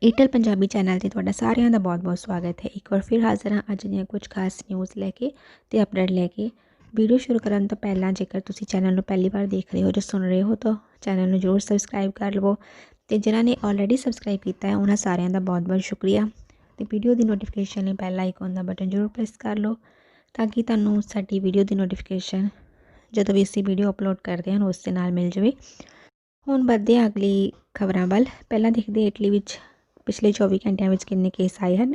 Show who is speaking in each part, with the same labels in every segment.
Speaker 1: Airtel Punjabi channel 'ਤੇ ਤੁਹਾਡਾ ਸਾਰਿਆਂ ਦਾ ਬਹੁਤ-ਬਹੁਤ ਸਵਾਗਤ ਹੈ। ਇੱਕ ਵਾਰ ਫਿਰ ਹਾਜ਼ਰ ਹਾਂ ਅੱਜ ਦੀਆਂ ਕੁਝ ਖਾਸ ਨਿਊਜ਼ ਲੈ ਕੇ ਤੇ ਅਪਡੇਟ ਲੈ ਕੇ। ਵੀਡੀਓ ਸ਼ੁਰੂ ਕਰਨ ਤੋਂ ਪਹਿਲਾਂ ਜੇਕਰ ਤੁਸੀਂ ਚੈਨਲ ਨੂੰ ਪਹਿਲੀ ਵਾਰ ਦੇਖ ਰਹੇ ਹੋ ਜਾਂ ਸੁਣ ਰਹੇ ਹੋ ਤਾਂ ਚੈਨਲ ਨੂੰ ਜ਼ਰੂਰ ਸਬਸਕ੍ਰਾਈਬ ਕਰ ਲਵੋ ਤੇ ਜਿਨ੍ਹਾਂ ਨੇ ਆਲਰੇਡੀ ਸਬਸਕ੍ਰਾਈਬ ਕੀਤਾ ਹੈ ਉਹਨਾਂ ਸਾਰਿਆਂ ਦਾ ਬਹੁਤ-ਬਹੁਤ ਸ਼ੁਕਰੀਆ। ਤੇ ਵੀਡੀਓ ਦੀ ਨੋਟੀਫਿਕੇਸ਼ਨ ਲਈ ਬੈਲ ਆਈਕਨ ਦਾ ਬਟਨ ਜ਼ਰੂਰ ਪ੍ਰੈਸ ਕਰ ਲਓ ਤਾਂ ਕਿ ਤੁਹਾਨੂੰ ਸਾਡੀ ਵੀਡੀਓ ਦੀ ਨੋਟੀਫਿਕੇਸ਼ਨ ਜਦੋਂ ਵੀ ਅਸੀਂ ਵੀਡੀਓ ਅਪਲੋਡ ਕਰਦੇ ਹਾਂ ਉਸ ਦੇ ਨਾਲ ਮਿਲ ਜਾਵੇ। ਹੁਣ ਵਧਦੇ ਹਾਂ ਅਗਲੀ ਖਬਰਾਂ ਵੱਲ। ਪਹਿਲਾਂ ਦੇਖਦੇ ਇਟਲੀ ਵਿੱਚ ਪਿਛਲੇ 24 ਘੰਟਿਆਂ ਵਿੱਚ ਕਿੰਨੇ ਕੇਸ ਆਏ ਹਨ।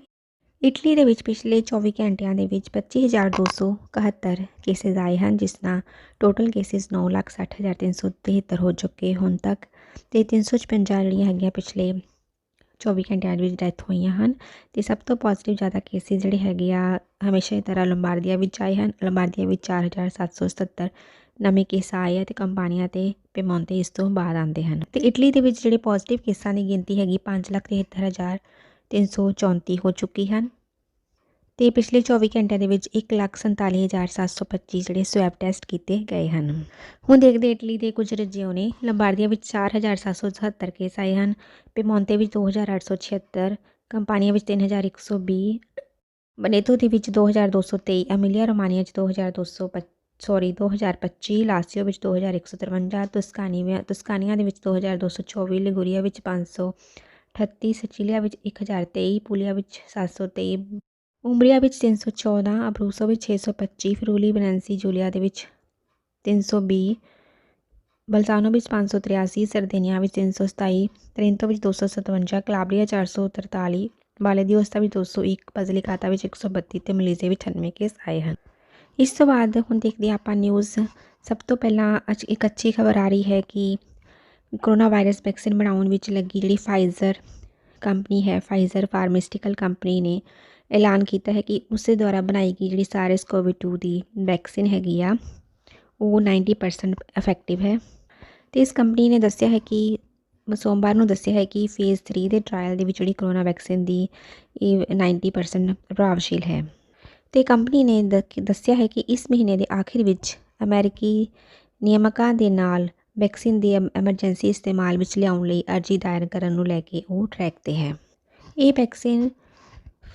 Speaker 1: ਇਟਲੀ ਦੇ ਵਿੱਚ ਪਿਛਲੇ 24 ਘੰਟਿਆਂ ਦੇ ਵਿੱਚ 25,271 ਕੇਸਿਸ ਆਏ ਹਨ, ਜਿਸ ਨਾਲ ਟੋਟਲ ਕੇਸਿਸ 9,60,373 ਹੋ ਚੁੱਕੇ ਹੁਣ ਤੱਕ। ਅਤੇ 356 ਜਿਹੜੀਆਂ ਹੈਗੀਆਂ ਪਿਛਲੇ 24 ਘੰਟਿਆਂ ਵਿੱਚ ਡੈਥ ਹੋਈਆਂ ਹਨ। ਅਤੇ ਸਭ ਤੋਂ ਪੋਜ਼ੀਟਿਵ ਜ਼ਿਆਦਾ ਕੇਸਿਸ ਜਿਹੜੇ ਹੈਗੇ ਆ ਹਮੇਸ਼ਾ ਦੀ ਤਰ੍ਹਾਂ ਲੰਬਾਰਦੀਆਂ ਵਿੱਚ ਆਏ ਹਨ। ਲੰਬਾਰਦੀਆਂ ਵਿੱਚ 4,777 ਨਵੇਂ ਕੇਸ ਆਏ ਆ ਅਤੇ ਕੰਪਾਨੀਆਂ ਅਤੇ ਪੇਮੋਂਤੇ ਇਸ ਤੋਂ ਬਾਅਦ ਆਉਂਦੇ ਹਨ। ਅਤੇ ਇਟਲੀ ਦੇ ਵਿੱਚ ਜਿਹੜੇ ਪੋਜ਼ੀਟਿਵ ਕੇਸਾਂ ਦੀ ਗਿਣਤੀ ਹੈਗੀ 5,73,334 ਹੋ ਚੁੱਕੀ ਹਨ। ਅਤੇ ਪਿਛਲੇ 24 ਘੰਟਿਆਂ ਦੇ ਵਿੱਚ 1,47,725 ਜਿਹੜੇ ਸਵੈਬ ਟੈਸਟ ਕੀਤੇ ਗਏ ਹਨ। ਹੁਣ ਦੇਖਦੇ ਇਟਲੀ ਦੇ ਕੁਝ ਰਜਿਓਨੇ। ਲੰਬਾਰਦੀਆਂ ਵਿੱਚ 4,777 ਕੇਸ ਆਏ ਹਨ। ਪੇਮੋਂਤੇ ਵਿੱਚ 2,876, ਕੰਪਾਨੀਆਂ ਵਿੱਚ 3,120, ਬਨੇਤੋ ਦੇ ਵਿੱਚ 2,223, ਅਮੀਲੀਆ ਰੋਮਾਨੀਆ 'ਚ 2,25, ਲਾਸੀਓ ਵਿੱਚ 2,153, ਤੁਸਕਾਨੀਆਂ ਦੇ ਵਿੱਚ 2,224, ਲਿਗੂਰੀਆ ਵਿੱਚ 538, ਸਿਚੀਲੀਆ ਵਿੱਚ 1,023, ਪੂਲੀਆ ਵਿੱਚ 723, ਉਮਬਰੀਆ ਵਿੱਚ 314, ਅਬਰੂਸੋ ਵਿੱਚ 625, ਫਰੂਲੀ ਬਨੈਂਸੀ ਜੂਲੀਆ ਦੇ ਵਿੱਚ 320, ਬਲਸਾਨੋ ਵਿੱਚ 583, ਸਰਦੇਨੀਆ ਵਿੱਚ 327, ਟ੍ਰੇਂਟੋ ਵਿੱਚ 257, ਕਲਾਬਰੀਆ 443, ਬਾਲੇ ਦੀ ਔਸਤਾ ਵਿੱਚ 201, ਬਜ਼ਲੀਕਾਤਾ ਵਿੱਚ 132 ਅਤੇ ਮਲੀਜ਼ੇ ਵਿੱਚ 98 ਕੇਸ ਆਏ ਹਨ। ਇਸ ਤੋਂ ਬਾਅਦ ਹੁਣ ਦੇਖਦੇ ਹਾਂ ਆਪਾਂ ਨਿਊਜ਼। ਸਭ ਤੋਂ ਪਹਿਲਾਂ ਇੱਕ ਅੱਛੀ ਖਬਰ ਆ ਰਹੀ ਹੈ ਕਿ ਕਰੋਨਾ ਵਾਇਰਸ ਵੈਕਸੀਨ ਬਣਾਉਣ ਵਿੱਚ ਲੱਗੀ ਜਿਹੜੀ ਫਾਈਜ਼ਰ ਕੰਪਨੀ ਹੈ, ਫਾਈਜ਼ਰ ਫਾਰਮਾਸਿਊਟੀਕਲ ਕੰਪਨੀ ਨੇ ਐਲਾਨ ਕੀਤਾ ਹੈ ਕਿ ਉਸੇ ਦੁਆਰਾ ਬਣਾਈ ਗਈ ਜਿਹੜੀ SARS-CoV-2 ਦੀ ਵੈਕਸੀਨ ਹੈਗੀ ਆ ਉਹ 90% ਇਫੈਕਟਿਵ ਹੈ। ਅਤੇ ਇਸ ਕੰਪਨੀ ਨੇ ਦੱਸਿਆ ਹੈ ਕਿ ਸੋਮਵਾਰ ਨੂੰ ਦੱਸਿਆ ਹੈ ਕਿ ਫੇਜ਼ 3 ਦੇ ਟਰਾਇਲ ਦੇ ਵਿੱਚ ਜਿਹੜੀ ਕਰੋਨਾ ਵੈਕਸੀਨ ਦੀ ਇਹ 90% ਪ੍ਰਭਾਵਸ਼ੀਲ ਹੈ। ਅਤੇ ਕੰਪਨੀ ਨੇ ਦੱਸਿਆ ਹੈ ਕਿ ਇਸ ਮਹੀਨੇ ਦੇ ਆਖਿਰ ਵਿੱਚ ਅਮਰੀਕੀ ਨਿਯਮਕਾਂ ਦੇ ਨਾਲ ਵੈਕਸੀਨ ਦੇ ਐਮਰਜੈਂਸੀ ਇਸਤੇਮਾਲ ਵਿੱਚ ਲਿਆਉਣ ਲਈ ਅਰਜ਼ੀ ਦਾਇਰ ਕਰਨ ਨੂੰ ਲੈ ਕੇ ਉਹ ਟਰੈਕ 'ਤੇ ਹੈ। ਇਹ ਵੈਕਸੀਨ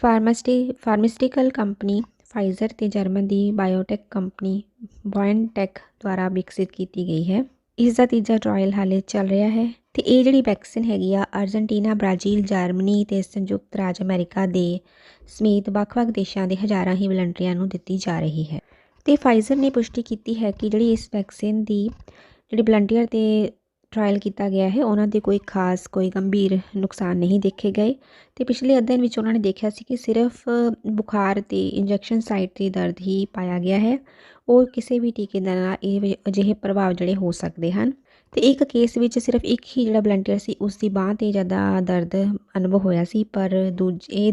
Speaker 1: ਫਾਰਮਾਸਿਊਟੀਕਲ ਕੰਪਨੀ ਫਾਈਜ਼ਰ ਅਤੇ ਜਰਮਨ ਦੀ ਬਾਇਓਟੈਕ ਕੰਪਨੀ ਬਾਇਓਨਟੈਕ ਦੁਆਰਾ ਵਿਕਸਿਤ ਕੀਤੀ ਗਈ ਹੈ। ਇਸ ਦਾ ਤੀਜਾ ਟਰਾਇਲ ਹਾਲੇ ਚੱਲ ਰਿਹਾ ਹੈ। ਅਤੇ ਇਹ ਜਿਹੜੀ ਵੈਕਸੀਨ ਹੈਗੀ ਆ ਅਰਜਨਟੀਨਾ, ਬ੍ਰਾਜ਼ੀਲ, ਜਰਮਨੀ ਅਤੇ ਸੰਯੁਕਤ ਰਾਜ ਅਮਰੀਕਾ ਦੇ ਸਮੇਤ ਵੱਖ-ਵੱਖ ਦੇਸ਼ਾਂ ਦੇ ਹਜ਼ਾਰਾਂ ਹੀ ਵਲੰਟੀਅਰਾਂ ਨੂੰ ਦਿੱਤੀ ਜਾ ਰਹੀ ਹੈ। ਅਤੇ ਫਾਈਜ਼ਰ ਨੇ ਪੁਸ਼ਟੀ ਕੀਤੀ ਹੈ ਕਿ ਜਿਹੜੀ ਇਸ ਵੈਕਸੀਨ ਦੀ ਜਿਹੜੀ ਵਲੰਟੀਅਰ 'ਤੇ ਟਰਾਇਲ ਕੀਤਾ ਗਿਆ ਹੈ ਉਹਨਾਂ ਦੇ ਕੋਈ ਗੰਭੀਰ ਨੁਕਸਾਨ ਨਹੀਂ ਦੇਖੇ ਗਏ। ਅਤੇ ਪਿਛਲੇ ਅਧਿਐਨ ਵਿੱਚ ਉਹਨਾਂ ਨੇ ਦੇਖਿਆ ਸੀ ਕਿ ਸਿਰਫ ਬੁਖਾਰ ਅਤੇ ਇੰਜੈਕਸ਼ਨ ਸਾਈਟ 'ਤੇ ਦਰਦ ਹੀ ਪਾਇਆ ਗਿਆ ਹੈ। ਉਹ ਕਿਸੇ ਵੀ ਟੀਕੇ ਦੇ ਨਾਲ ਇਹ ਅਜਿਹੇ ਪ੍ਰਭਾਵ ਜਿਹੜੇ ਹੋ ਸਕਦੇ ਹਨ। ਅਤੇ ਇੱਕ ਕੇਸ ਵਿੱਚ ਸਿਰਫ ਇੱਕ ਹੀ ਜਿਹੜਾ ਵਲੰਟੀਅਰ ਸੀ ਉਸ ਦੀ ਬਾਂਹ 'ਤੇ ਜ਼ਿਆਦਾ ਦਰਦ ਅਨੁਭਵ ਹੋਇਆ ਸੀ, ਪਰ ਇਹ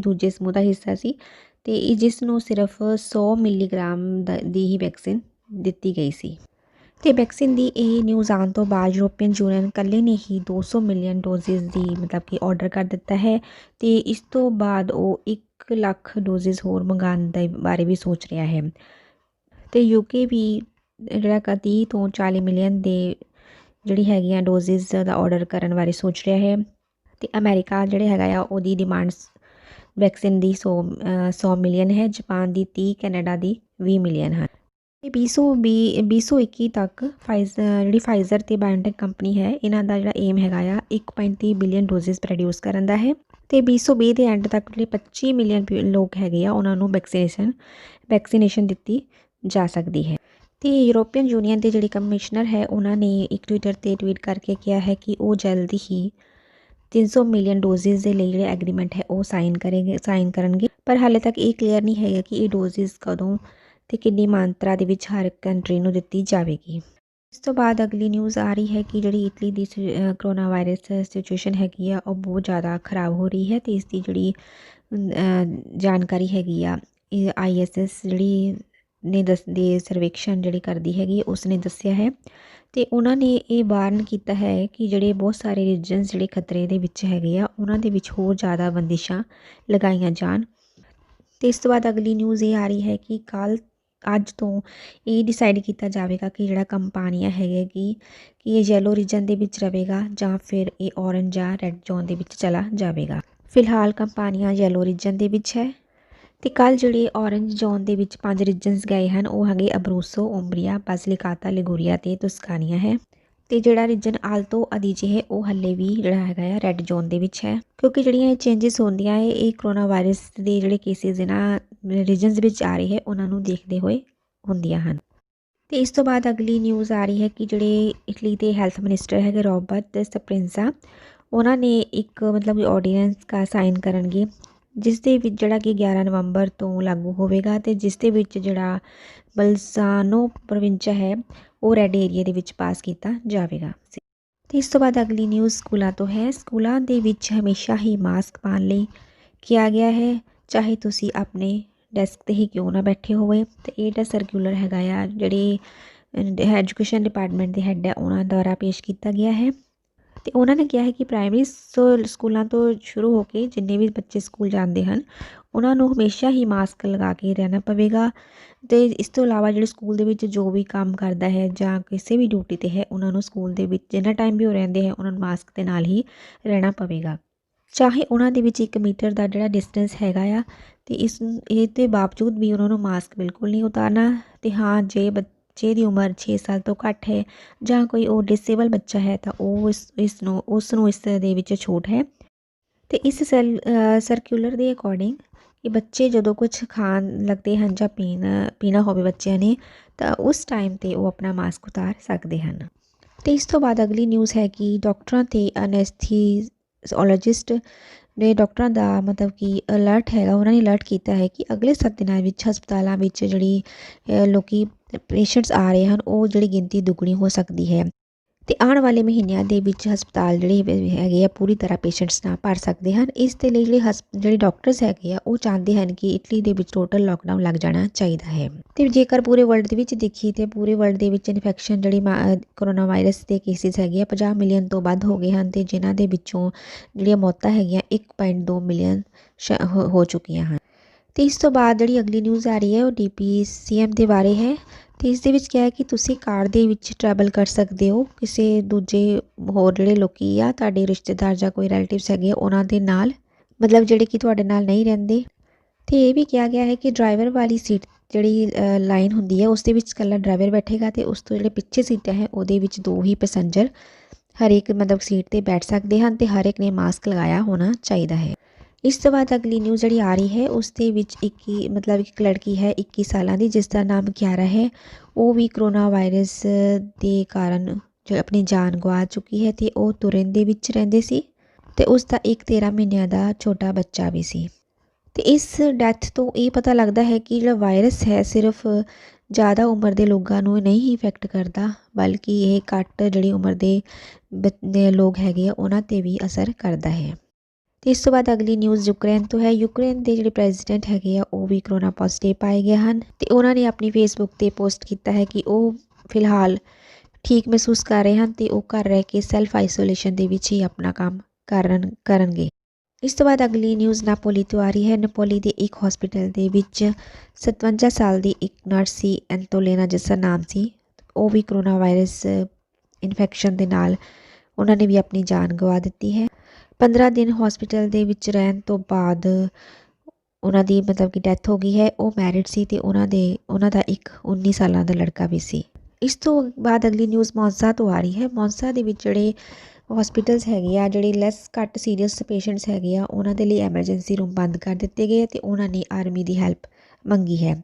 Speaker 1: ਦੂਜੇ ਸਮੂਹ ਦਾ ਹਿੱਸਾ ਸੀ ਅਤੇ ਜਿਸ ਨੂੰ ਸਿਰਫ 100 ਮਿਲੀਗ੍ਰਾਮ ਦੀ ਹੀ ਵੈਕਸੀਨ ਦਿੱਤੀ ਗਈ ਸੀ। ਅਤੇ ਵੈਕਸੀਨ ਦੀ ਇਹ ਨਿਊਜ਼ ਆਉਣ ਤੋਂ ਬਾਅਦ ਯੂਰੋਪੀਅਨ ਯੂਨੀਅਨ ਇਕੱਲੇ ਨੇ ਹੀ 200 ਮਿਲੀਅਨ ਡੋਜ਼ਿਸ ਦੀ ਮਤਲਬ ਕਿ ਆਰਡਰ ਕਰ ਦਿੱਤਾ ਹੈ। ਅਤੇ ਇਸ ਤੋਂ ਬਾਅਦ ਉਹ 1 ਲੱਖ ਡੋਜ਼ਿਸ ਹੋਰ ਮੰਗਵਾਉਣ ਦੇ ਬਾਰੇ ਵੀ ਸੋਚ ਰਿਹਾ ਹੈ। ਅਤੇ ਯੂਕੇ ਵੀ ਜਿਹੜਾ 30 ਤੋਂ 40 ਮਿਲੀਅਨ ਦੇ ਜਿਹੜੀ ਹੈਗੀਆਂ ਡੋਜ਼ਿਸ ਦਾ ਆਰਡਰ ਕਰਨ ਬਾਰੇ ਸੋਚ ਰਿਹਾ ਹੈ। ਅਤੇ ਅਮਰੀਕਾ ਜਿਹੜੇ ਹੈਗਾ ਆ ਉਹਦੀ ਡਿਮਾਂਡਸ ਵੈਕਸੀਨ ਦੀ 100 ਮਿਲੀਅਨ ਹੈ, ਜਾਪਾਨ ਦੀ 30, ਕੈਨੇਡਾ ਦੀ 20 ਮਿਲੀਅਨ ਹਨ। ਅਤੇ 2021 ਤੱਕ ਜਿਹੜੀ ਫਾਈਜ਼ਰ ਅਤੇ ਬਾਇਓਟੈਕ ਕੰਪਨੀ ਹੈ ਇਹਨਾਂ ਦਾ ਜਿਹੜਾ ਏਮ ਹੈਗਾ ਆ 1.3 ਬਿਲੀਅਨ ਡੋਜ਼ਿਸ ਪ੍ਰੋਡਿਊਸ ਕਰਨ ਦਾ ਹੈ। ਅਤੇ 2020 ਦੇ ਐਂਡ ਤੱਕ ਜਿਹੜੇ 25 ਮਿਲੀਅਨ ਲੋਕ ਹੈਗੇ ਆ ਉਹਨਾਂ ਨੂੰ ਵੈਕਸੀਨੇਸ਼ਨ ਦਿੱਤੀ ਜਾ ਸਕਦੀ ਹੈ। ਅਤੇ ਯੂਰੋਪੀਅਨ ਯੂਨੀਅਨ ਦੇ ਜਿਹੜੇ ਕਮਿਸ਼ਨਰ ਹੈ ਉਹਨਾਂ ਨੇ ਇੱਕ ਟਵਿੱਟਰ 'ਤੇ ਟਵੀਟ ਕਰਕੇ ਕਿਹਾ ਹੈ ਕਿ ਉਹ ਜਲਦੀ ਹੀ 300 ਮਿਲੀਅਨ ਡੋਜ਼ਿਸ ਦੇ ਲਈ ਜਿਹੜੇ ਐਗਰੀਮੈਂਟ ਹੈ ਉਹ ਸਾਈਨ ਕਰਨਗੇ। ਪਰ ਹਾਲੇ ਤੱਕ ਇਹ ਕਲੀਅਰ ਨਹੀਂ ਹੈਗਾ ਕਿ ਇਹ ਡੋਜ਼ਿਸ ਕਦੋਂ ਅਤੇ ਕਿੰਨੀ ਮਾਤਰਾ ਦੇ ਵਿੱਚ ਹਰ ਕੰਟਰੀ ਨੂੰ ਦਿੱਤੀ ਜਾਵੇਗੀ। ਇਸ ਤੋਂ ਬਾਅਦ ਅਗਲੀ ਨਿਊਜ਼ ਆ ਰਹੀ ਹੈ ਕਿ ਜਿਹੜੀ ਇਟਲੀ ਦੀ ਕਰੋਨਾ ਵਾਇਰਸ ਸਿਚੁਏਸ਼ਨ ਹੈਗੀ ਆ ਉਹ ਬਹੁਤ ਜ਼ਿਆਦਾ ਖਰਾਬ ਹੋ ਰਹੀ ਹੈ। ਅਤੇ ਇਸ ਦੀ ਜਿਹੜੀ ਜਾਣਕਾਰੀ ਹੈਗੀ ਆ ਇਹ ISS ਜਿਹੜੀ ਨੇ ਸਰਵੇਖਣ ਜਿਹੜੀ ਕਰਦੀ ਹੈਗੀ ਉਸ ਨੇ ਦੱਸਿਆ ਹੈ। ਅਤੇ ਉਹਨਾਂ ਨੇ ਇਹ ਵਾਰਨ ਕੀਤਾ ਹੈ ਕਿ ਜਿਹੜੇ ਬਹੁਤ ਸਾਰੇ ਰੀਜਨਸ ਜਿਹੜੇ ਖਤਰੇ ਦੇ ਵਿੱਚ ਹੈਗੇ ਆ ਉਹਨਾਂ ਦੇ ਵਿੱਚ ਹੋਰ ਜ਼ਿਆਦਾ ਬੰਦਿਸ਼ਾਂ ਲਗਾਈਆਂ ਜਾਣ। ਅਤੇ ਇਸ ਤੋਂ ਬਾਅਦ ਅਗਲੀ ਨਿਊਜ਼ ਇਹ ਆ ਰਹੀ ਹੈ ਕਿ ਅੱਜ ਤੋਂ ਇਹ ਡਿਸਾਈਡ ਕੀਤਾ ਜਾਵੇਗਾ ਕਿ ਜਿਹੜਾ ਕੰਪਾਨੀਆਂ ਹੈਗੇ ਕਿ ਇਹ ਯੈਲੋ ਰੀਜਨ ਦੇ ਵਿੱਚ ਰਹੇਗਾ ਜਾਂ ਫਿਰ ਇਹ ਔਰੰਜ ਜਾਂ ਰੈੱਡ ਜ਼ੋਨ ਦੇ ਵਿੱਚ ਚਲਾ ਜਾਵੇਗਾ। ਫਿਲਹਾਲ ਕੰਪਾਨੀਆਂ ਯੈਲੋ ਰੀਜਨ ਦੇ ਵਿੱਚ ਹੈ ਤੇ ਕੱਲ ਜਿਹੜੇ ਔਰੰਜ ਜ਼ੋਨ ਦੇ ਵਿੱਚ 5 ਰੀਜਨਸ ਗਏ ਹਨ ਉਹ ਹੈਗੇ ਅਬਰੂਸੋ, ਓਮਬਰੀਆ, ਬਾਸਿਲਿਕਾਤਾ, ਲਿਗੂਰੀਆ ਤੇ ਤੁਸਕਾਨੀਆ ਹੈ। ਤੇ ਜਿਹੜਾ ਰੀਜਨ ਆਲਤੋ ਅਦੀਜੇ ਹੈ ਉਹ ਹੱਲੇ ਵੀ ਜਿਹੜਾ ਹੈਗਾ ਆ ਰੈੱਡ ਜ਼ੋਨ ਦੇ ਵਿੱਚ ਹੈ, ਕਿਉਂਕਿ ਜਿਹੜੀਆਂ ਇਹ ਚੇਂਜਸ ਹੁੰਦੀਆਂ ਹੈ ਇਹ ਕਰੋਨਾ ਵਾਇਰਸ ਦੇ ਜਿਹੜੇ ਕੇਸਿਸ ਇਹਨਾਂ ਰੀਜਨਸ ਵਿੱਚ ਆ ਰਹੇ ਹੈ ਉਹਨਾਂ ਨੂੰ ਦੇਖਦੇ ਹੋਏ ਹੁੰਦੀਆਂ ਹਨ। ਤੇ ਇਸ ਤੋਂ ਬਾਅਦ ਅਗਲੀ ਨਿਊਜ਼ ਆ ਰਹੀ ਹੈ ਕਿ ਜਿਹੜੇ ਇਟਲੀ ਦੇ ਹੈਲਥ ਮਿਨਿਸਟਰ ਹੈਗੇ ਰੋਬਰਟ ਸਪਰਿੰਜ਼ਾ, ਉਹਨਾਂ ਨੇ ਇੱਕ ਮਤਲਬ ਕਿ ਆਰਡੀਨੈਂਸ ਦਾ ਸਾਈਨ ਕਰਨਗੇ ਜਿਸ ਦੇ ਵਿੱਚ ਜਿਹੜਾ ਕਿ 11 ਨਵੰਬਰ ਤੋਂ ਲਾਗੂ ਹੋਵੇਗਾ ਤੇ ਜਿਸ ਦੇ ਵਿੱਚ ਜਿਹੜਾ ਬਲਜ਼ਾਨੋ ਪ੍ਰੋਵਿੰਚਾ ਹੈ ਉਹ ਰੈੱਡ ਏਰੀਆ ਦੇ ਵਿੱਚ ਪਾਸ ਕੀਤਾ ਜਾਵੇਗਾ। ਤੇ ਇਸ ਤੋਂ ਬਾਅਦ ਅਗਲੀ ਨਿਊਜ਼ ਸਕੂਲਾਂ ਤੋਂ ਹੈ। ਸਕੂਲਾਂ ਦੇ ਵਿੱਚ ਹਮੇਸ਼ਾ ਹੀ ਮਾਸਕ ਪਾਉਣ ਲਈ ਕਿਹਾ ਗਿਆ ਹੈ, ਚਾਹੇ ਤੁਸੀਂ ਆਪਣੇ ਡੈਸਕ 'ਤੇ ਹੀ ਕਿਉਂ ਨਾ ਬੈਠੇ ਹੋਵੇ। ਤੇ ਇਹ ਜਿਹੜਾ ਸਰਕੂਲਰ ਹੈਗਾ ਆ ਜਿਹੜੇ ਐਜੂਕੇਸ਼ਨ ਡਿਪਾਰਟਮੈਂਟ ਦੇ ਹੈੱਡ ਹੈ ਉਹਨਾਂ ਦੁਆਰਾ ਪੇਸ਼ ਕੀਤਾ ਗਿਆ ਹੈ। ਤੇ ਉਹਨਾਂ ਨੇ ਕਿਹਾ ਹੈ ਕਿ ਪ੍ਰਾਇਮਰੀ ਸਕੂਲਾਂ ਤੋਂ ਸ਼ੁਰੂ ਹੋ ਕੇ ਜਿੰਨੇ ਵੀ ਬੱਚੇ ਸਕੂਲ ਜਾਂਦੇ ਹਨ ਉਹਨਾਂ ਨੂੰ ਹਮੇਸ਼ਾ ਹੀ ਮਾਸਕ ਲਗਾ ਕੇ ਰਹਿਣਾ ਪਵੇਗਾ। ਤੇ ਇਸ ਤੋਂ ਇਲਾਵਾ ਜਿਹੜੇ ਸਕੂਲ ਦੇ ਵਿੱਚ ਜੋ ਵੀ ਕੰਮ ਕਰਦਾ ਹੈ ਜਾਂ ਕਿਸੇ ਵੀ ਡਿਊਟੀ 'ਤੇ ਹੈ ਉਹਨਾਂ ਨੂੰ ਸਕੂਲ ਦੇ ਵਿੱਚ ਜਿੰਨਾ ਟਾਈਮ ਵੀ ਉਹ ਰਹਿੰਦੇ ਹੈ ਉਹਨਾਂ ਨੂੰ ਮਾਸਕ ਦੇ ਨਾਲ ਹੀ ਰਹਿਣਾ ਪਵੇਗਾ, ਚਾਹੇ ਉਹਨਾਂ ਦੇ ਵਿੱਚ 1 ਮੀਟਰ ਦਾ ਜਿਹੜਾ ਡਿਸਟੈਂਸ ਹੈਗਾ ਆ। ਤੇ ਇਹ ਦੇ ਬਾਵਜੂਦ ਵੀ ਉਹਨਾਂ ਨੂੰ ਮਾਸਕ ਬਿਲਕੁਲ ਨਹੀਂ ਉਤਾਰਨਾ। ਤੇ ਹਾਂ, ਜੇ ਬੱਚੇ ਦੀ ਉਮਰ 6 ਸਾਲ ਤੋਂ ਘੱਟ ਹੈ ਜਾਂ ਕੋਈ ਉਹ ਡਿਸੇਬਲ ਬੱਚਾ ਹੈ ਤਾਂ ਉਹ ਉਸ ਨੂੰ ਇਸ ਦੇ ਵਿੱਚ ਛੂਟ ਹੈ। ਤੇ ਇਸ ਸਰਕੂਲਰ ਦੇ ਅਕੋਰਡਿੰਗ ਕਿ ਬੱਚੇ ਜਦੋਂ ਕੁਝ ਖਾਣ ਲੱਗਦੇ ਹਨ ਜਾਂ ਪੀਣਾ ਹੋਵੇ ਬੱਚਿਆਂ ਨੇ ਤਾਂ ਉਸ ਟਾਈਮ 'ਤੇ ਉਹ ਆਪਣਾ ਮਾਸਕ ਉਤਾਰ ਸਕਦੇ ਹਨ। ਤੇ ਇਸ ਤੋਂ ਬਾਅਦ ਅਗਲੀ ਨਿਊਜ਼ ਹੈ ਕਿ ਡਾਕਟਰਾਂ ਤੇ ਅਨੈਸਥੀਜ਼ੋਲੋਜਿਸਟ ਨੇ ਡਾਕਟਰਾਂ ਦਾ ਮਤਲਬ ਕਿ ਅਲਰਟ ਹੈਗਾ, ਉਹਨਾਂ ਨੇ ਅਲਰਟ ਕੀਤਾ ਹੈ ਕਿ ਅਗਲੇ 7 ਦਿਨਾਂ ਵਿੱਚ ਹਸਪਤਾਲਾਂ ਵਿੱਚ ਜਿਹੜੀ ਲੋਕੀ ਪੇਸ਼ੈਂਟਸ ਆ ਰਹੇ ਹਨ ਉਹ ਜਿਹੜੀ ਗਿਣਤੀ ਦੁੱਗਣੀ ਹੋ ਸਕਦੀ ਹੈ। ਤੇ ਆਉਣ ਵਾਲੇ ਮਹੀਨਿਆਂ ਦੇ ਵਿੱਚ ਹਸਪਤਾਲ ਜਿਹੜੇ ਹੈਗੇ ਆ ਪੂਰੀ ਤਰ੍ਹਾਂ ਪੇਸ਼ੈਂਟਸ ਨਾਲ ਭਰ ਸਕਦੇ ਹਨ। ਇਸ ਦੇ ਲਈ ਜਿਹੜੇ ਡਾਕਟਰਸ ਹੈਗੇ ਆ ਉਹ ਚਾਹੁੰਦੇ ਹਨ ਕਿ ਇਟਲੀ ਦੇ ਵਿੱਚ ਟੋਟਲ ਲੋਕਡਾਊਨ ਲੱਗ ਜਾਣਾ ਚਾਹੀਦਾ ਹੈ। ਤੇ ਜੇਕਰ ਪੂਰੇ ਵਰਲਡ ਦੇ ਵਿੱਚ ਦੇਖੀਏ ਤੇ ਪੂਰੇ ਵਰਲਡ ਦੇ ਵਿੱਚ ਇਨਫੈਕਸ਼ਨ ਜਿਹੜੀ ਕਰੋਨਾ ਵਾਇਰਸ ਦੇ ਕੇਸਿਸ ਹੈਗੇ ਆ 50 ਮਿਲੀਅਨ ਤੋਂ ਵੱਧ ਹੋ ਗਏ ਹਨ ਤੇ ਜਿਨ੍ਹਾਂ ਦੇ ਵਿੱਚੋਂ ਜਿਹੜੀਆਂ ਮੌਤਾਂ ਹੈਗੀਆਂ 1.2 ਮਿਲੀਅਨ ਹੋ ਚੁੱਕੀਆਂ ਹਨ। ਤੇ ਇਸ ਤੋਂ ਬਾਅਦ ਜਿਹੜੀ ਅਗਲੀ ਨਿਊਜ਼ ਆ ਰਹੀ ਹੈ ਉਹ DPCM ਦੇ ਬਾਰੇ ਹੈ। ਤੇ ਇਸ ਦੇ ਵਿੱਚ ਕਿਹਾ ਹੈ ਕਿ ਤੁਸੀਂ ਕਾਰ ਦੇ ਵਿੱਚ ਟਰੈਵਲ ਕਰ ਸਕਦੇ ਹੋ ਕਿਸੇ ਦੂਜੇ ਹੋਰ ਜਿਹੜੇ ਲੋਕੀ ਆ ਤੁਹਾਡੇ ਰਿਸ਼ਤੇਦਾਰ ਜਾਂ ਕੋਈ ਰਿਲੇਟਿਵਸ ਹੈਗੇ ਆ ਉਹਨਾਂ ਦੇ ਨਾਲ, ਮਤਲਬ ਜਿਹੜੇ ਕਿ ਤੁਹਾਡੇ ਨਾਲ ਨਹੀਂ ਰਹਿੰਦੇ। ਤੇ ਇਹ ਵੀ ਕਿਹਾ ਗਿਆ ਹੈ ਕਿ ਡਰਾਈਵਰ ਵਾਲੀ ਸੀਟ ਜਿਹੜੀ ਲਾਈਨ ਹੁੰਦੀ ਹੈ ਉਸ ਦੇ ਵਿੱਚ ਇਕੱਲਾ ਡਰਾਈਵਰ ਬੈਠੇਗਾ ਤੇ ਉਸ ਤੋਂ ਜਿਹੜੇ ਪਿੱਛੇ ਸੀਟਾਂ ਹੈ ਉਹਦੇ ਵਿੱਚ 2 ਹੀ ਪੈਸੇਂਜਰ ਹਰ ਇੱਕ ਮਤਲਬ ਸੀਟ 'ਤੇ ਬੈਠ ਸਕਦੇ ਹਨ ਤੇ ਹਰ ਇੱਕ ਨੇ ਮਾਸਕ ਲਗਾਇਆ ਹੋਣਾ ਚਾਹੀਦਾ ਹੈ। ਇਸ ਤੋਂ ਬਾਅਦ ਅਗਲੀ ਨਿਊਜ਼ ਜਿਹੜੀ ਆ ਰਹੀ ਹੈ ਉਸ ਦੇ ਵਿੱਚ ਇੱਕ ਲੜਕੀ ਹੈ 21 ਸਾਲਾਂ ਦੀ ਜਿਸ ਦਾ ਨਾਮ ਕਿਆਰਾ ਹੈ। ਉਹ ਵੀ ਕਰੋਨਾ ਵਾਇਰਸ ਦੇ ਕਾਰਨ ਜੋ ਆਪਣੀ ਜਾਨ ਗਵਾ ਚੁੱਕੀ ਹੈ ਤੇ ਉਹ ਤੁਰਨ ਦੇ ਵਿੱਚ ਰਹਿੰਦੇ ਸੀ ਤੇ ਉਸ ਦਾ ਇੱਕ 13 ਮਹੀਨਿਆਂ ਦਾ ਛੋਟਾ ਬੱਚਾ ਵੀ ਸੀ। ਤੇ ਇਸ ਡੈਥ ਤੋਂ ਇਹ ਪਤਾ ਲੱਗਦਾ ਹੈ ਕਿ ਜਿਹੜਾ ਵਾਇਰਸ ਹੈ ਸਿਰਫ ਜ਼ਿਆਦਾ ਉਮਰ ਦੇ ਲੋਕਾਂ ਨੂੰ ਨਹੀਂ ਇਫੈਕਟ ਕਰਦਾ ਬਲਕਿ ਇਹ ਘੱਟ ਜਿਹੜੀ ਉਮਰ ਦੇ ਲੋਕ ਹੈਗੇ ਆ ਉਹਨਾਂ 'ਤੇ ਵੀ ਅਸਰ ਕਰਦਾ ਹੈ। ਤੇ ਇਸ ਤੋਂ ਬਾਅਦ ਅਗਲੀ ਨਿਊਜ਼ ਯੂਕਰੇਨ ਤੋਂ ਹੈ। ਯੂਕਰੇਨ ਦੇ ਜਿਹੜੇ ਪ੍ਰੈਜ਼ੀਡੈਂਟ ਹੈਗੇ ਆ ਉਹ ਵੀ ਕਰੋਨਾ ਪੋਜ਼ੀਟਿਵ ਪਾਏ ਗਏ ਹਨ ਤੇ ਉਹਨਾਂ ਨੇ ਆਪਣੀ ਫੇਸਬੁੱਕ 'ਤੇ ਪੋਸਟ ਕੀਤਾ ਹੈ ਕਿ ਉਹ ਫਿਲਹਾਲ ਠੀਕ ਮਹਿਸੂਸ ਕਰ ਰਹੇ ਹਨ ਤੇ ਉਹ ਘਰ ਰਹਿ ਕੇ ਸੈਲਫ ਆਈਸੋਲੇਸ਼ਨ ਦੇ ਵਿੱਚ ਹੀ ਆਪਣਾ ਕੰਮ ਕਰਨਗੇ। ਇਸ ਤੋਂ ਬਾਅਦ ਅਗਲੀ ਨਿਊਜ਼ ਨਾਪੋਲੀ ਤੋਂ ਆ ਰਹੀ ਹੈ। ਨਾਪੋਲੀ ਦੇ ਇੱਕ ਹਸਪੀਟਲ ਦੇ ਵਿੱਚ 57 ਸਾਲ ਦੀ ਇੱਕ ਨਰਸ ਸੀ ਐਂਤੋਲੇਨਾ ਜਿਸ ਦਾ ਨਾਮ ਸੀ, ਉਹ ਵੀ ਕਰੋਨਾ ਵਾਇਰਸ ਇਨਫੈਕਸ਼ਨ ਦੇ ਨਾਲ ਉਹਨਾਂ ਨੇ ਵੀ ਆਪਣੀ ਜਾਨ ਗਵਾ ਦਿੱਤੀ ਹੈ। 15 ਦਿਨ ਹਸਪੀਟਲ ਦੇ ਵਿੱਚ ਰਹਿਣ ਤੋਂ ਬਾਅਦ ਉਹਨਾਂ ਦੀ ਮਤਲਬ ਕਿ ਡੈਥ ਹੋ ਗਈ ਹੈ। ਉਹ ਮੈਰਿਡ ਸੀ ਤੇ ਉਹਨਾਂ ਦਾ ਇੱਕ 19 ਸਾਲਾਂ ਦਾ ਲੜਕਾ ਵੀ ਸੀ। ਇਸ ਤੋਂ ਬਾਅਦ ਅਗਲੀ ਨਿਊਜ਼ ਮੌਂਸਾ ਤੋਂ ਆ ਰਹੀ ਹੈ। ਮੌਂਸਾ ਦੇ ਵਿੱਚ ਜਿਹੜੇ ਹਸਪੀਟਲਸ ਹੈਗੇ ਆ ਜਿਹੜੇ ਘੱਟ ਸੀਰੀਅਸ ਪੇਸ਼ੈਂਟਸ ਹੈਗੇ ਆ ਉਹਨਾਂ ਦੇ ਲਈ ਐਮਰਜੈਂਸੀ ਰੂਮ ਬੰਦ ਕਰ ਦਿੱਤੇ ਗਏ ਤੇ ਉਹਨਾਂ ਨੇ ਆਰਮੀ ਦੀ ਹੈਲਪ ਮੰਗੀ ਹੈ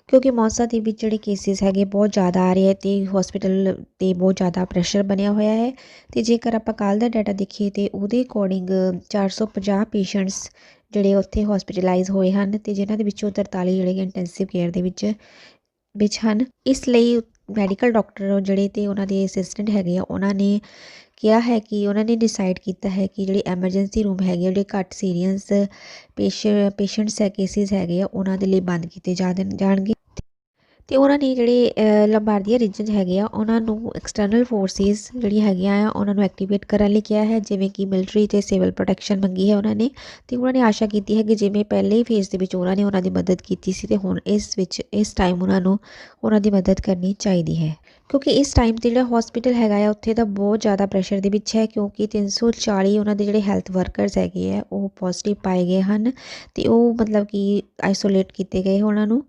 Speaker 1: ਕਿਉਂਕਿ ਮੌਂਸਾ ਦੇ ਵਿੱਚ ਜਿਹੜੇ ਕੇਸਿਸ ਹੈਗੇ ਬਹੁਤ ਜ਼ਿਆਦਾ ਆ ਰਹੇ ਹੈ ਤੇ ਹਸਪੀਟਲ 'ਤੇ ਬਹੁਤ ਜ਼ਿਆਦਾ ਪ੍ਰੈਸ਼ਰ ਬਣਿਆ ਹੋਇਆ ਹੈ। ਤੇ ਜੇਕਰ ਆਪਾਂ ਕੱਲ੍ਹ ਦਾ ਡਾਟਾ ਦੇਖੀਏ ਤੇ ਉਹਦੇ ਅਕੋਰਡਿੰਗ 450 ਪੇਸ਼ੈਂਟਸ ਜਿਹੜੇ ਉੱਥੇ ਹਸਪੀਟਲਾਈਜ਼ ਹੋਏ ਹਨ ਤੇ ਜਿਨ੍ਹਾਂ ਦੇ ਵਿੱਚੋਂ 43 ਜਿਹੜੇ ਇੰਟੈਂਸਿਵ ਕੇਅਰ ਦੇ ਵਿੱਚ ਹਨ। ਇਸ ਲਈ ਮੈਡੀਕਲ ਡਾਕਟਰ ਜਿਹੜੇ ਤੇ ਉਹਨਾਂ ਦੇ ਅਸਿਸਟੈਂਟ ਹੈਗੇ ਆ ਉਹਨਾਂ ਨੇ ਕਿਹਾ ਹੈ ਕਿ ਉਹਨਾਂ ਨੇ ਡਿਸਾਈਡ ਕੀਤਾ ਹੈ ਕਿ ਜਿਹੜੇ ਐਮਰਜੈਂਸੀ ਰੂਮ ਹੈਗੇ ਜਿਹੜੇ ਘੱਟ ਸੀਰੀਅਸ ਪੇਸ਼ੈਂਟਸ ਹੈ ਕੇਸਿਸ ਹੈਗੇ ਆ ਉਹਨਾਂ ਦੇ ਲਈ ਬੰਦ ਕੀਤੇ ਜਾਣਗੇ। ਤੇ ਉਹਨਾਂ ਨੇ ਜਿਹੜੇ ਲੰਬਾਰਦੀਆਂ ਰੀਜਨ ਹੈਗੇ ਆ ਉਹਨਾਂ ਨੂੰ ਐਕਸਟਰਨਲ ਫੋਰਸਿਸ ਜਿਹੜੀਆਂ ਹੈਗੀਆਂ ਆ ਉਹਨਾਂ ਨੂੰ ਐਕਟੀਵੇਟ ਕਰਨ ਲਈ ਕਿਹਾ ਹੈ, ਜਿਵੇਂ ਕਿ ਮਿਲਟਰੀ ਤੇ ਸਿਵਲ ਪ੍ਰੋਟੈਕਸ਼ਨ ਮੰਗੀ ਹੈ ਉਹਨਾਂ ਨੇ। ਤੇ ਉਹਨਾਂ ਨੇ ਆਸ਼ਾ ਕੀਤੀ ਹੈ ਕਿ ਜਿਵੇਂ ਪਹਿਲੇ ਫੇਜ਼ ਦੇ ਵਿੱਚ ਉਹਨਾਂ ਨੇ ਦੀ ਮਦਦ ਕੀਤੀ ਸੀ ਤੇ ਹੁਣ ਇਸ ਟਾਈਮ ਉਹਨਾਂ ਨੂੰ ਉਹਨਾਂ ਦੀ ਮਦਦ ਕਰਨੀ ਚਾਹੀਦੀ ਹੈ। ਕਿਉਂਕਿ ਇਸ ਟਾਈਮ 'ਤੇ ਜਿਹੜਾ ਹੌਸਪੀਟਲ ਹੈਗਾ ਆ ਉੱਥੇ ਤਾਂ ਬਹੁਤ ਜ਼ਿਆਦਾ ਪ੍ਰੈਸ਼ਰ ਦੇ ਵਿੱਚ ਹੈ, ਕਿਉਂਕਿ 340 ਉਹਨਾਂ ਦੇ ਜਿਹੜੇ ਹੈਲਥ ਵਰਕਰਸ ਹੈਗੇ ਆ ਉਹ ਪੋਜ਼ੀਟਿਵ ਪਾਏ ਗਏ ਹਨ ਅਤੇ ਉਹ ਮਤਲਬ ਕਿ ਆਈਸੋਲੇਟ ਕੀਤੇ ਗਏ ਉਹਨਾਂ ਨੂੰ।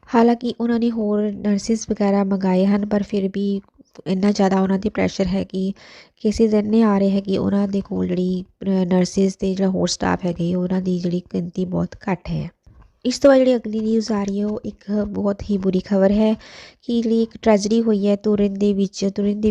Speaker 1: ਹਾਲਾਂਕਿ ਉਹਨਾਂ ਨੇ ਹੋਰ ਨਰਸਿਸ ਵਗੈਰਾ ਮੰਗਾਏ ਹਨ, ਪਰ ਫਿਰ ਵੀ ਇੰਨਾ ਜ਼ਿਆਦਾ ਉਹਨਾਂ 'ਤੇ ਪ੍ਰੈਸ਼ਰ ਹੈ ਕਿ ਕੇਸਿਸ ਇੰਨੇ ਆ ਰਹੇ ਹੈ ਕਿ ਉਹਨਾਂ ਦੇ ਕੋਲ ਜਿਹੜੀ ਨਰਸਿਸ ਅਤੇ ਜਿਹੜਾ ਹੋਰ ਸਟਾਫ ਹੈਗੇ ਉਹਨਾਂ ਦੀ ਜਿਹੜੀ ਗਿਣਤੀ ਬਹੁਤ ਘੱਟ ਹੈ। ਇਸ ਤੋਂ ਬਾਅਦ ਜਿਹੜੀ ਅਗਲੀ ਨਿਊਜ਼ ਆ ਰਹੀ ਹੈ ਉਹ ਇੱਕ ਬਹੁਤ ਹੀ ਬੁਰੀ ਖਬਰ ਹੈ ਕਿ ਜਿਹੜੀ ਇੱਕ ਟ੍ਰੈਜਡੀ ਹੋਈ ਹੈ ਤੁਰਿਨ ਦੇ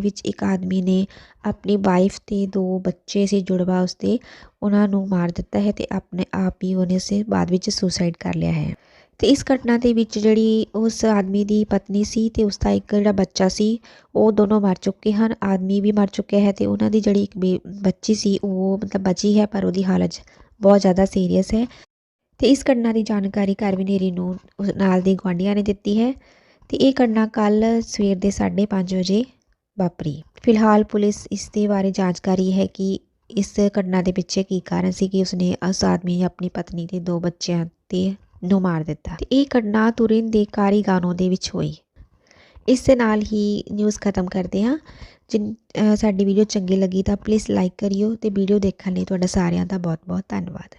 Speaker 1: ਵਿੱਚ ਇੱਕ ਆਦਮੀ ਨੇ ਆਪਣੀ ਵਾਈਫ ਅਤੇ 2 ਬੱਚੇ ਸੀ ਜੁੜਵਾ ਉਸਦੇ, ਉਹਨਾਂ ਨੂੰ ਮਾਰ ਦਿੱਤਾ ਹੈ ਅਤੇ ਆਪਣੇ ਆਪ ਹੀ ਉਹਨੇ ਉਸੇ ਬਾਅਦ ਵਿੱਚ ਸੁਸਾਈਡ ਕਰ ਲਿਆ ਹੈ। ਅਤੇ ਇਸ ਘਟਨਾ ਦੇ ਵਿੱਚ ਜਿਹੜੀ ਉਸ ਆਦਮੀ ਦੀ ਪਤਨੀ ਸੀ ਅਤੇ ਉਸਦਾ ਇੱਕ ਜਿਹੜਾ ਬੱਚਾ ਸੀ ਉਹ ਦੋਨੋਂ ਮਰ ਚੁੱਕੇ ਹਨ। ਆਦਮੀ ਵੀ ਮਰ ਚੁੱਕਿਆ ਹੈ ਅਤੇ ਉਹਨਾਂ ਦੀ ਜਿਹੜੀ ਇੱਕ ਬੱਚੀ ਸੀ ਉਹ ਮਤਲਬ ਬਚੀ ਹੈ, ਪਰ ਉਹਦੀ ਹਾਲਤ ਬਹੁਤ ਜ਼ਿਆਦਾ ਸੀਰੀਅਸ ਹੈ। ਅਤੇ ਇਸ ਘਟਨਾ ਦੀ ਜਾਣਕਾਰੀ ਘਰ ਵਨੇਰੀ ਨੂੰ ਨਾਲ ਦੇ ਗੁਆਂਢੀਆਂ ਨੇ ਦਿੱਤੀ ਹੈ ਅਤੇ ਇਹ ਘਟਨਾ ਕੱਲ੍ਹ ਸਵੇਰ ਦੇ 5:30 ਵਜੇ ਵਾਪਰੀ। ਫਿਲਹਾਲ ਪੁਲਿਸ ਇਸ ਦੇ ਬਾਰੇ ਜਾਂਚ ਕਰ ਰਹੀ ਹੈ ਕਿ ਇਸ ਘਟਨਾ ਦੇ ਪਿੱਛੇ ਕੀ ਕਾਰਨ ਸੀ ਕਿ ਉਸਨੇ ਉਸ ਆਦਮੀ ਨੇ ਆਪਣੀ ਪਤਨੀ ਅਤੇ 2 ਬੱਚਿਆਂ ਨੂੰ ਮਾਰ ਦਿੱਤਾ। ਅਤੇ ਇਹ ਘਟਨਾ ਤੁਰਿਨ ਦੇ ਕਾਰੀਗਾਨੋ ਦੇ ਵਿੱਚ ਹੋਈ। ਇਸ ਦੇ ਨਾਲ ਹੀ ਨਿਊਜ਼ ਖਤਮ ਕਰਦੇ ਹਾਂ। ਸਾਡੀ ਵੀਡੀਓ ਚੰਗੀ ਲੱਗੀ ਤਾਂ ਪਲੀਜ਼ ਲਾਈਕ ਕਰਿਓ ਅਤੇ ਵੀਡੀਓ ਦੇਖਣ ਲਈ ਤੁਹਾਡਾ ਸਾਰਿਆਂ ਦਾ ਬਹੁਤ ਬਹੁਤ ਧੰਨਵਾਦ।